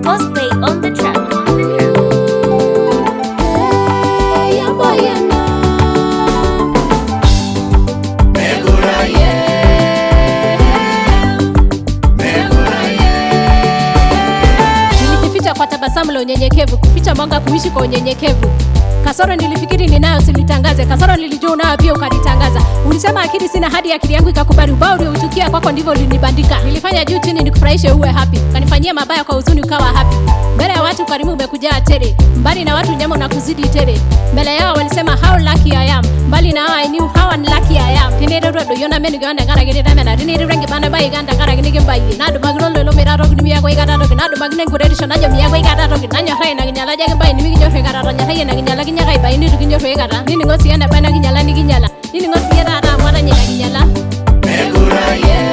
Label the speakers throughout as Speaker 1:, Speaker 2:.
Speaker 1: Cosplay on the track.
Speaker 2: Mekure Ayieu.
Speaker 3: Nilijificha kwa tabasamu la unyenyekevu, kuficha mwanga kuishi kwa unyenyekevu. Kasoro nilifikiri ninayo silitangaze, kasoro nilijua unayo pia ukalitangaza. Ulisema akili sina hadi akili yangu ikakubali, ubao uliouchukia kwako ndivyo ulinibandika. Nilifanya juu chini nikufurahishe uwe happy, ukanifanyia mabaya kwa huzuni ukawa happy. Mbele ya watu karimu umekujaa tele, mbali na watu nyama unakuzidi tele. Mbele yao walisema how lucky I am, mbali na I knew how unlucky I am. Tinero do yona menu ganda gara gidi damena, tinero rangi bana bai ganda gara gidi gembai. Nadu magno lo mira rog nimi agoi gada rog, nadu magne nguredi najo mi agoi gada rog, nanya hai na nyala jage bai nimi ginyo fe gada ranya hai na nyala ginyo kai bai ni ginyo fe gada. Nini ngosi enda bana ginyala ni ginyala, nini ngosi enda ada mwana nyala ginyala.
Speaker 2: Mekure Ayieu.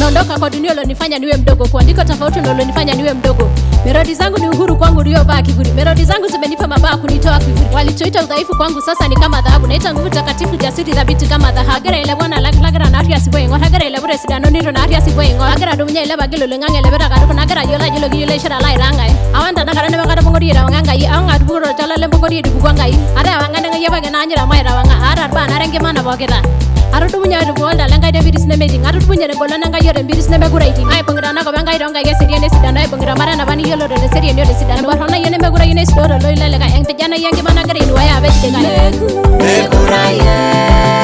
Speaker 3: Naondoka kwa dunia ulionifanya niwe mdogo, kuandika tofauti ndio ulionifanya niwe mdogo. Melodi zangu ni uhuru kwangu uliovaa kivuli. Melodi zangu zimenipa mabaya kunitoa kivuli. Walichoita udhaifu kwangu sasa ni kama dhahabu. Naita nguvu takatifu jasiri thabiti kama dhahabu. Agera ile bwana lagara na aria siboengo. Agera ile bure sidano niro na aria siboengo. Agera dunya ile bagilo lengange le bera garu na agera yola jilo gile shara lai rangai. Awanda na karane bagara bongori ra wangai. Awanga duburo chala le bongori du wangai. Ada wanga nga yeba ga nanyira mai ra wanga. Ara ba na renge mana bogera. Arutu bunya du bolda langai de biris ne meeting. Arutu bunya de golana nga yore biris ne Mekure Ayieu. Ai pengira na ko bangai ronga ge seria ne sidano ai pengira mara na bani yolo de seria ne sidano. Barona yene Mekure Ayieu ne sidoro lo ile lega yang tejana yang gimana gari nuaya abet de gai.
Speaker 2: Mekure Ayieu.